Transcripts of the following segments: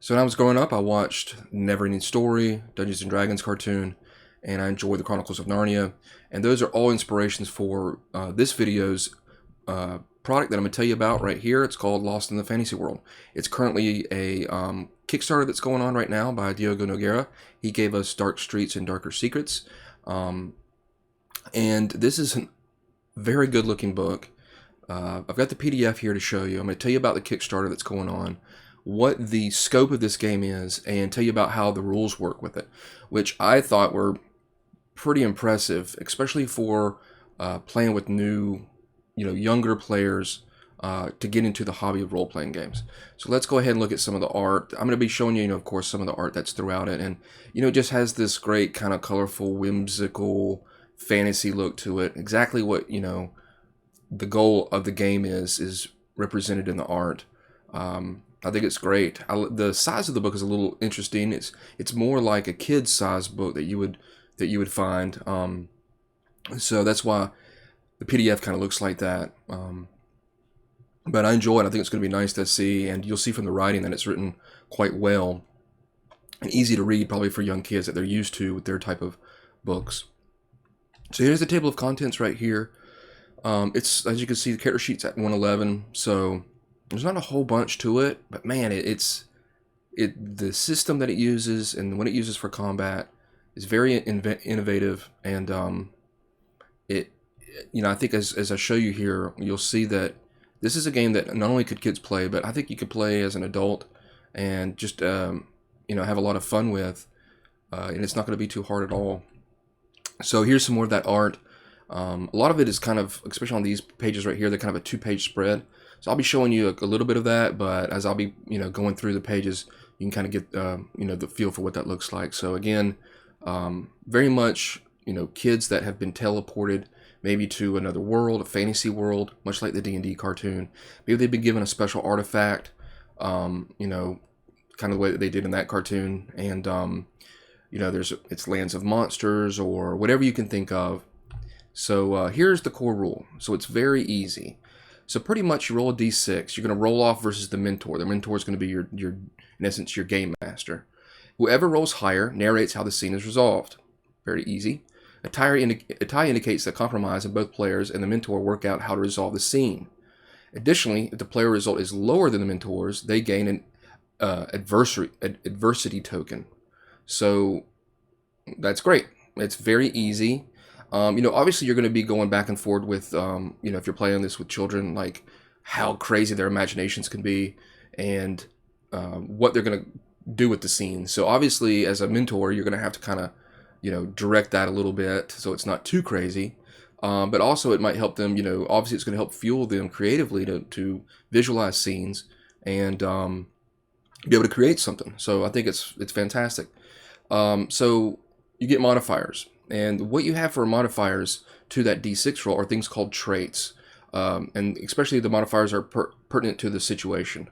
So when I was growing up, I watched Neverending Story, Dungeons and Dragons cartoon, and I enjoyed the Chronicles of Narnia. And those are all inspirations for this video's product that I'm going to tell you about right here. It's called Lost in the Fantasy World. It's currently a Kickstarter that's going on right now by Diogo Nogueira. He gave us Dark Streets and Darker Secrets. And this is a very good looking book. I've got the PDF here to show you. I'm going to tell you about the Kickstarter that's going on, what the scope of this game is, and tell you about how the rules work with it, which I thought were pretty impressive, especially for playing with new, younger players to get into the hobby of role-playing games. So let's go ahead and look at some of the art. I'm going to be showing you, of course, some of the art that's throughout it, and it just has this great kind of colorful, whimsical fantasy look to it. Exactly what the goal of the game is represented in the art. I think it's great. The size of the book is a little interesting. It's more like a kid's size book that you would find. So that's why the PDF kind of looks like that. But I enjoy it. I think it's going to be nice to see, and you'll see from the writing that it's written quite well and easy to read, probably for young kids that they're used to with their type of books. So here's the table of contents right here. It's, as you can see, the character sheet's at 111, so there's not a whole bunch to it, but man, the system that it uses and what it uses for combat is very innovative, and I think as I show you here, you'll see that this is a game that not only could kids play, but I think you could play as an adult and just have a lot of fun with, and it's not going to be too hard at all. So here's some more of that art. A lot of it is kind of, especially on these pages right here, they're kind of a two-page spread. So I'll be showing you a little bit of that, but as I'll be, going through the pages, you can kind of get, the feel for what that looks like. So again, very much, kids that have been teleported maybe to another world, a fantasy world, much like the D&D cartoon. Maybe they've been given a special artifact, kind of the way that they did in that cartoon. And, it's lands of monsters or whatever you can think of. So here's the core rule. So it's very easy. So pretty much you roll a d6. You're going to roll off versus the mentor. The mentor is going to be your, in essence, your game master. Whoever rolls higher narrates how the scene is resolved. Very easy. A tie indicates the compromise, and both players and the mentor work out how to resolve the scene. Additionally, if the player result is lower than the mentor's, they gain an adversity token. So that's great. It's very easy. Obviously you're going to be going back and forth with, if you're playing this with children, like how crazy their imaginations can be and what they're going to do with the scene. So obviously as a mentor, you're going to have to kind of, direct that a little bit so it's not too crazy. But also it might help them, obviously it's going to help fuel them creatively to visualize scenes and be able to create something. So I think it's fantastic. So you get modifiers. And what you have for modifiers to that D6 roll are things called traits. And especially the modifiers are pertinent to the situation.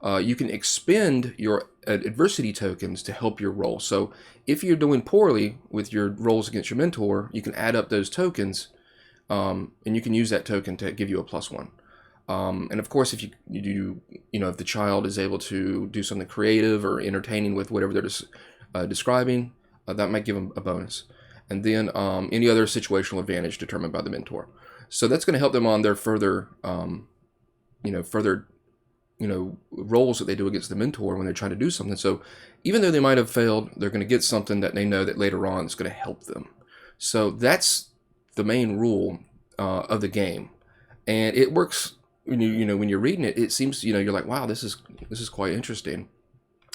You can expend your adversity tokens to help your roll. So if you're doing poorly with your rolls against your mentor, you can add up those tokens, and you can use that token to give you a +1. And of course, if you do, if the child is able to do something creative or entertaining with whatever they're describing, that might give them a bonus. And then any other situational advantage determined by the mentor. So that's going to help them on their further roles that they do against the mentor when they're trying to do something. So even though they might have failed, they're going to get something that they know that later on is going to help them. So that's the main rule of the game, and it works. When you're reading it, it seems you're like, wow, this is quite interesting.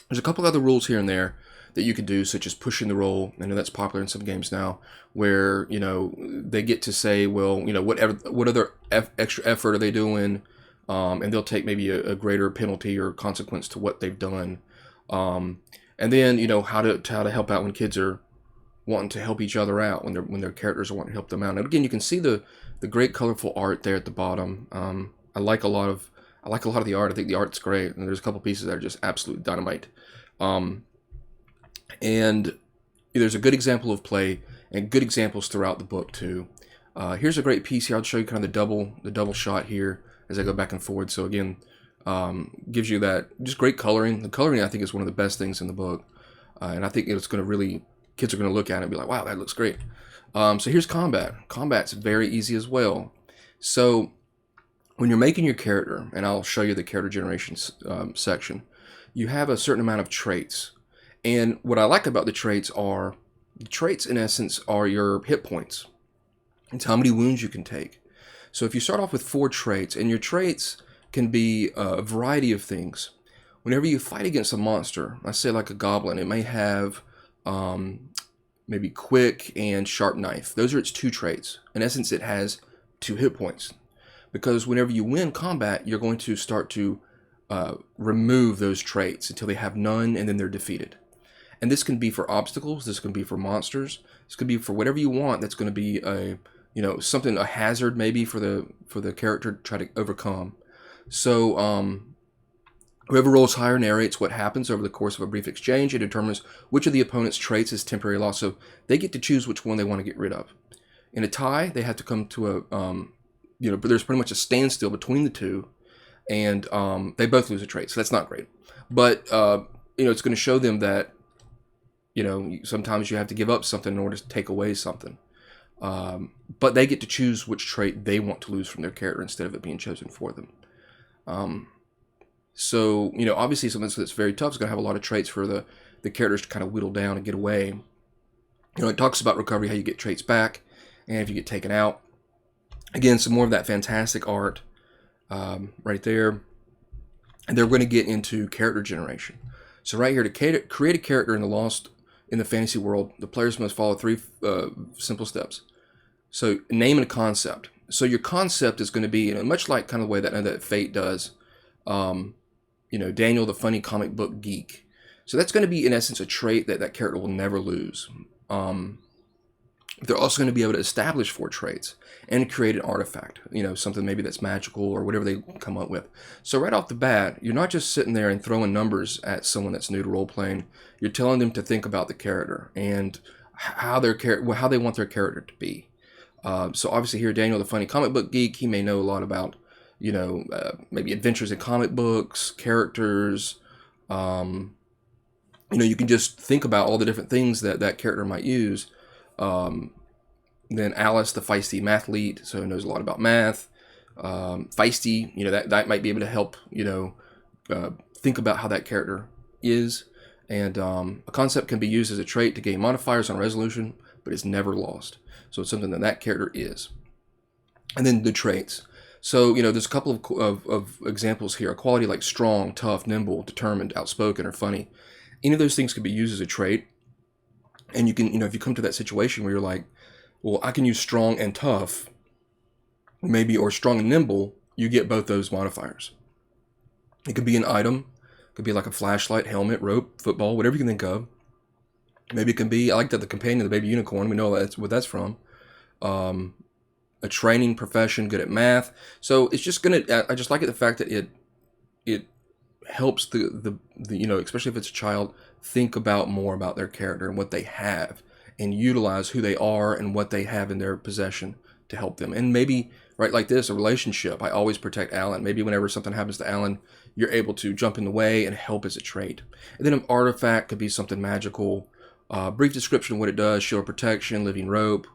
There's a couple other rules here and there that you can do, such as pushing the roll. I know that's popular in some games now, where they get to say, well, what other extra effort are they doing, and they'll take maybe a greater penalty or consequence to what they've done, and then how to help out when kids are wanting to help each other out, when their characters are wanting to help them out. And again, you can see the great colorful art there at the bottom. I like a lot of the art. I think the art's great, and there's a couple pieces that are just absolute dynamite. And there's a good example of play and good examples throughout the book too. Here's a great piece here. I'll show you kind of the double shot here as I go back and forward. So again, Gives you that just great coloring. The coloring, I think, is one of the best things in the book, and I think it's going to really, kids are going to look at it and be like, wow, that looks great. So here's combat. Combat's very easy as well. So when you're making your character, and I'll show you the character generation section, you have a certain amount of traits. And what I like about the traits in essence are your hit points. It's how many wounds you can take. So if you start off with 4 traits, and your traits can be a variety of things. Whenever you fight against a monster, I say like a goblin, it may have maybe quick and sharp knife. Those are its 2 traits. In essence, it has 2 hit points. Because whenever you win combat, you're going to start to remove those traits until they have none, and then they're defeated. And this can be for obstacles. This can be for monsters. This could be for whatever you want. That's going to be a a hazard maybe for the character to try to overcome. So whoever rolls higher narrates what happens over the course of a brief exchange. It determines which of the opponent's traits is temporary loss. So they get to choose which one they want to get rid of. In a tie, they have to come to a but there's pretty much a standstill between the two, and they both lose a trait. So that's not great. But it's going to show them that sometimes you have to give up something in order to take away something. But they get to choose which trait they want to lose from their character instead of it being chosen for them. So obviously something that's very tough is going to have a lot of traits for the characters to kind of whittle down and get away. It talks about recovery, how you get traits back, and if you get taken out. Again, some more of that fantastic art right there. And they're going to get into character generation. So right here, to create a character in the fantasy world, the players must follow 3 simple steps. So name and a concept. So your concept is going to be, much like kind of the way that Fate does, Daniel the funny comic book geek. So that's going to be, in essence, a trait that character will never lose. They're also going to be able to establish 4 traits and create an artifact, something maybe that's magical or whatever they come up with. So right off the bat, you're not just sitting there and throwing numbers at someone that's new to role-playing. You're telling them to think about the character and how they want their character to be. So obviously here, Daniel, the funny comic book geek, he may know a lot about, maybe adventures in comic books, characters. You can just think about all the different things that character might use. Then Alice, the feisty mathlete, so knows a lot about math. Feisty, that might be able to help, think about how that character is. And a concept can be used as a trait to gain modifiers on resolution, but it's never lost. So it's something that character is. And then the traits. So, there's a couple of examples here. A quality like strong, tough, nimble, determined, outspoken, or funny. Any of those things could be used as a trait. And you can, if you come to that situation where you're like, well, I can use strong and tough, maybe, or strong and nimble, you get both those modifiers. It could be an item. It could be like a flashlight, helmet, rope, football, whatever you can think of. Maybe it can be, I like that, the companion, the baby unicorn. We know that's what that's from. A training profession, good at math. So it's just I just like the fact that it helps the especially if it's a child, think about more about their character and what they have, and utilize who they are and what they have in their possession to help them. And maybe, right, like this, a relationship. I always protect Alan. Maybe whenever something happens to Alan, you're able to jump in the way and help as a trait. And then an artifact could be something magical. Brief description of what it does: shield protection, living rope,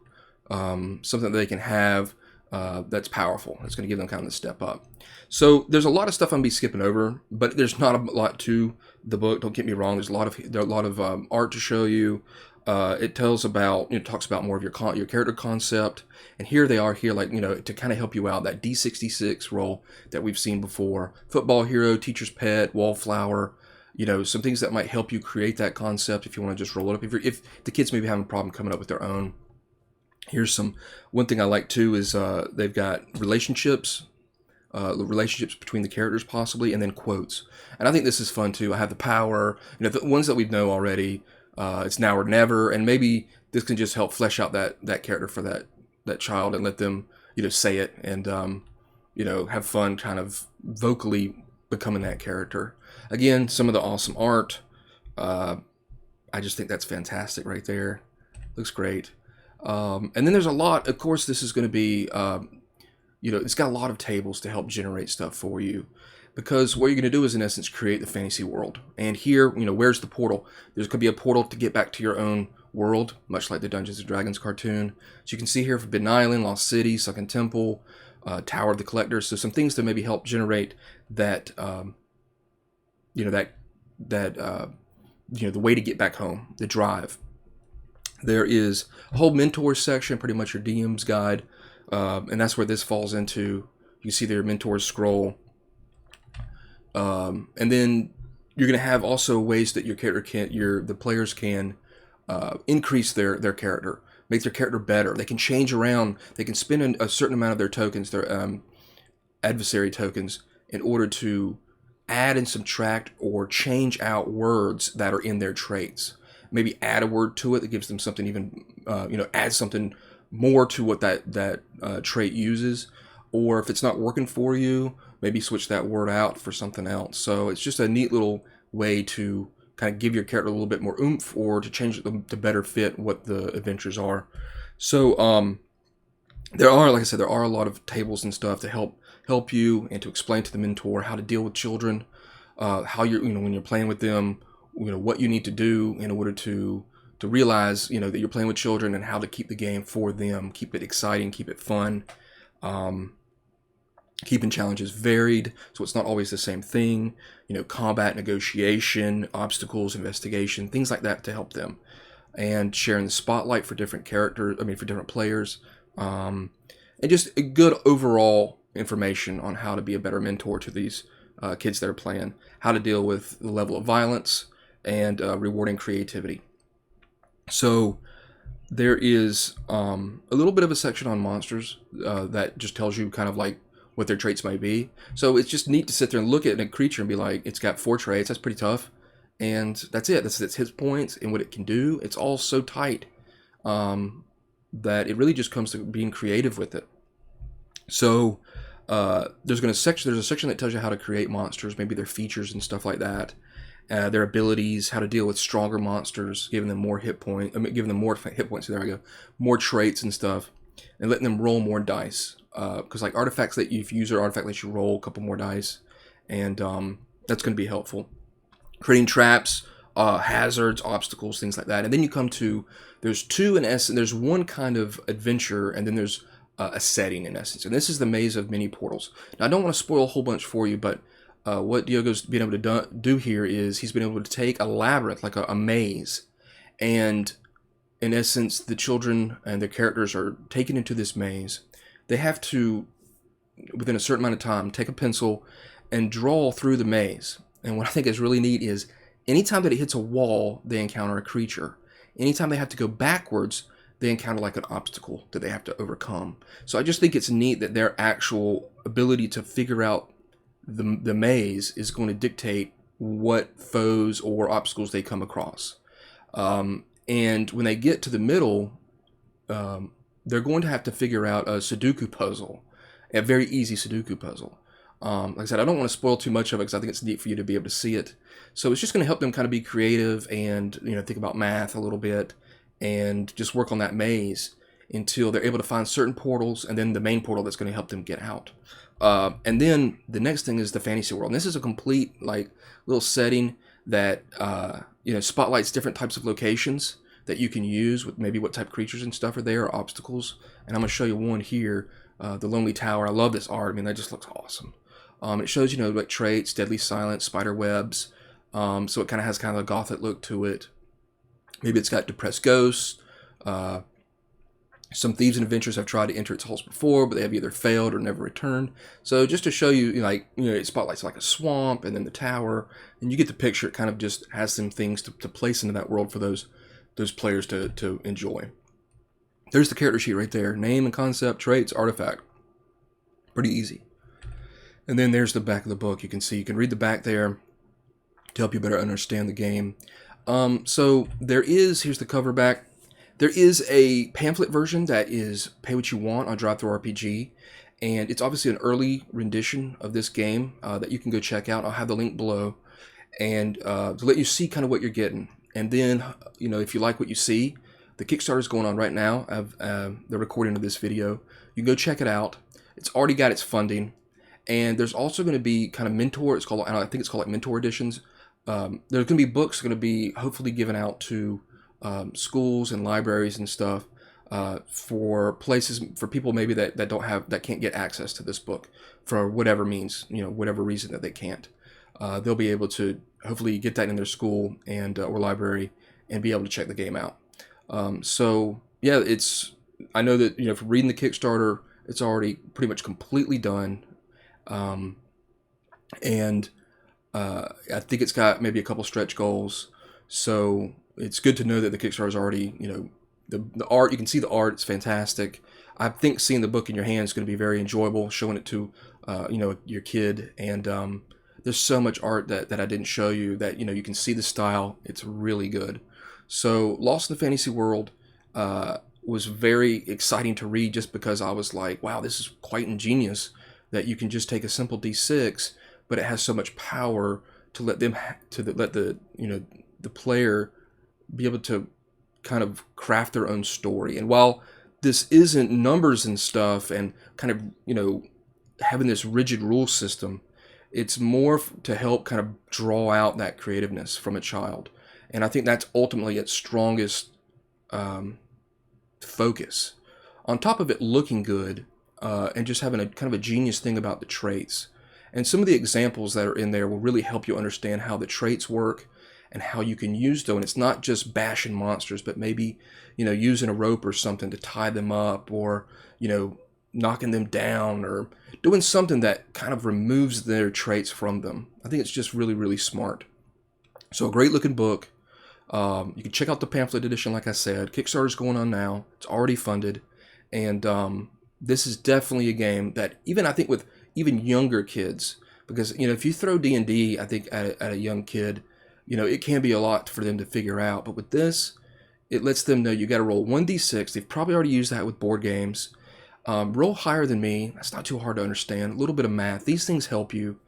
something that they can have that's powerful. It's going to give them kind of the step up. So there's a lot of stuff I'm going to be skipping over, but there's not a lot to the book. Don't get me wrong. There's a lot of art to show you. It talks about more of your character concept, and here they are here, to kind of help you out, that D66 role that we've seen before: football hero, teacher's pet, wallflower. Some things that might help you create that concept if you want to just roll it up. If the kids maybe having a problem coming up with their own. Here's one thing I like too is they've got relationships between the characters possibly, and then quotes. And I think this is fun too. I have the power, the ones that we know already. It's now or never, and maybe this can just help flesh out that character for that child and let them say it and have fun kind of vocally becoming that character. Again, some of the awesome art. I just think that's fantastic right there. Looks great. And then there's a lot, of course, this is going to be, it's got a lot of tables to help generate stuff for you. because what you're going to do is, in essence, create the fantasy world. And here, where's the portal? There's going to be a portal to get back to your own world, much like the Dungeons & Dragons cartoon. So you can see here Forbidden Island, Lost City, Sunken Temple, Tower of the Collector. So some things to maybe help generate that, the way to get back home, the drive. There is a whole mentor section, pretty much your DM's guide, and that's where this falls into. You see their mentor scroll, and then you're going to have also ways that your character the players can increase their character, make their character better. They can change around. They can spend a certain amount of their tokens, their adversary tokens, in order to add and subtract or change out words that are in their traits. Maybe add a word to it that gives them something even, add something more to what that trait uses. Or if it's not working for you, maybe switch that word out for something else. So it's just a neat little way to kind of give your character a little bit more oomph, or to change it to better fit what the adventures are. So there are, like I said, there are a lot of tables and stuff to help you and to explain to the mentor how to deal with children, how you're, when you're playing with them, what you need to do in order to realize, that you're playing with children, and how to keep the game for them, keep it exciting, keep it fun, keeping challenges varied, so it's not always the same thing, combat, negotiation, obstacles, investigation, things like that to help them, and sharing the spotlight for different characters, for different players, and just a good overall information on how to be a better mentor to these kids that are playing, how to deal with the level of violence, and rewarding creativity. So there is a little bit of a section on monsters that just tells you kind of like what their traits might be. So it's just neat to sit there and look at a creature and be like, it's got 4 traits, that's pretty tough, and that's it. That's its hit points and what it can do. It's all so tight that it really just comes to being creative with it. So there's a section that tells you how to create monsters, maybe their features and stuff like that, their abilities, how to deal with stronger monsters, giving them more hit points. Giving them more hit points. So there we go, more traits and stuff, and letting them roll more dice. Because like artifacts that if you use an artifact, lets you roll a couple more dice, and that's going to be helpful. Creating traps, hazards, obstacles, things like that. And then you come to, there's two in essence. There's one kind of adventure, and then there's a setting in essence. And this is the Maze of Many Portals. Now I don't want to spoil a whole bunch for you, but what Diogo's been able to do here is he's been able to take a labyrinth, like a maze, and in essence the children and their characters are taken into this maze. They have to, within a certain amount of time, take a pencil and draw through the maze. And what I think is really neat is anytime that it hits a wall, they encounter a creature. Anytime they have to go backwards, they encounter like an obstacle that they have to overcome. So I just think it's neat that their actual ability to figure out the maze is going to dictate what foes or obstacles they come across. And when they get to the middle, they're going to have to figure out a Sudoku puzzle, a very easy Sudoku puzzle. Like I said, I don't want to spoil too much of it because I think it's neat for you to be able to see it. So it's just going to help them kind of be creative and think about math a little bit and just work on that maze until they're able to find certain portals, and then the main portal that's going to help them get out. And then the next thing is the fantasy world. And this is a complete like little setting that spotlights different types of locations that you can use with maybe what type of creatures and stuff are there, or obstacles. And I'm going to show you one here, the Lonely Tower. I love this art. I mean, that just looks awesome. It shows, like traits, deadly silence, spider webs. So it kind of has kind of a gothic look to it. Maybe it's got depressed ghosts. Some thieves and adventurers have tried to enter its halls before, but they have either failed or never returned. So just to show you, it spotlights like a swamp and then the tower, and you get the picture. It kind of just has some things to place into that world for those players to enjoy. There's the character sheet right there. Name and concept, traits, artifact. Pretty easy. And then there's the back of the book. You can see, you can read the back there to help you better understand the game. So here's the cover back. There is a pamphlet version that is pay what you want on DriveThruRPG, and it's obviously an early rendition of this game that you can go check out. I'll have the link below, and to let you see kind of what you're getting. And then, if you like what you see, the Kickstarter is going on right now of the recording of this video. You can go check it out. It's already got its funding, And there's also going to be kind of mentor. It's called, I think it's called like mentor editions. There's going to be books going to be hopefully given out to schools and libraries and stuff, for places, for people maybe that don't have, that can't get access to this book for whatever means, whatever reason that they can't. They'll be able to hopefully get that in their school and or library and be able to check the game out. So yeah, I know that from reading the Kickstarter, it's already pretty much completely done, and I think it's got maybe a couple stretch goals. So it's good to know that the Kickstarter is already, the art, you can see the art, it's fantastic. I think seeing the book in your hand is going to be very enjoyable, showing it to, your kid. And there's so much art that I didn't show you that, you can see the style. It's really good. So Lost in the Fantasy World was very exciting to read, just because I was like, wow, this is quite ingenious that you can just take a simple D6, but it has so much power to let the player be able to kind of craft their own story. And while this isn't numbers and stuff and kind of having this rigid rule system, it's more to help kind of draw out that creativeness from a child. And I think that's ultimately its strongest focus. On top of it looking good, and just having a kind of a genius thing about the traits. And some of the examples that are in there will really help you understand how the traits work and how you can use them. And it's not just bashing monsters, but maybe, using a rope or something to tie them up, or, knocking them down, or doing something that kind of removes their traits from them. I think it's just really, really smart. So a great looking book. You can check out the pamphlet edition, like I said. Kickstarter's going on now. It's already funded. And this is definitely a game that I think with even younger kids, because if you throw D&D, I think at a young kid, it can be a lot for them to figure out. But with this, it lets them know you got to roll 1d6. They've probably already used that with board games. Roll higher than me. That's not too hard to understand. A little bit of math. These things help you,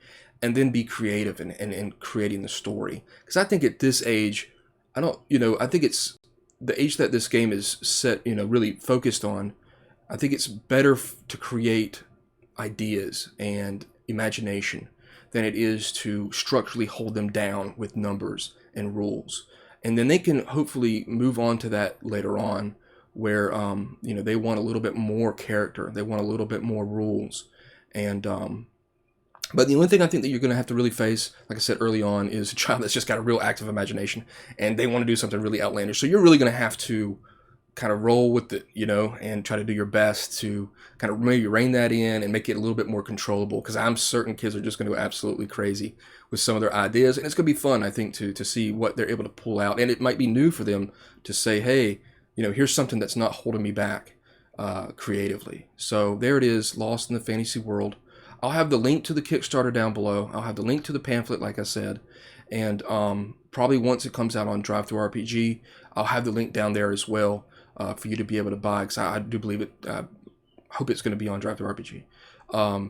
and then be creative in creating the story. Because I think at this age, I think it's the age that this game is set, really focused on. I think it's better to create ideas and imagination than it is to structurally hold them down with numbers and rules. And then they can hopefully move on to that later on, where they want a little bit more character, they want a little bit more rules. And but the only thing I think that you're going to have to really face, like I said early on, is a child that's just got a real active imagination and they want to do something really outlandish. So you're really going to have to kind of roll with it, and try to do your best to kind of maybe rein that in and make it a little bit more controllable, because I'm certain kids are just going to go absolutely crazy with some of their ideas. And it's going to be fun, I think, to see what they're able to pull out. And it might be new for them to say, hey, here's something that's not holding me back creatively. So there it is, Lost in the Fantasy World. I'll have the link to the Kickstarter down below. I'll have the link to the pamphlet, like I said. And probably once it comes out on DriveThruRPG, I'll have the link down there as well for you to be able to buy, because I do believe it. I hope it's going to be on DriveThruRPG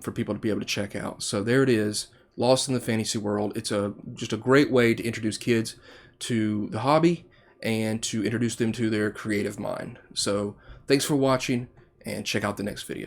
for people to be able to check out. So there it is, Lost in the Fantasy World. It's just a great way to introduce kids to the hobby and to introduce them to their creative mind. So thanks for watching, and check out the next video.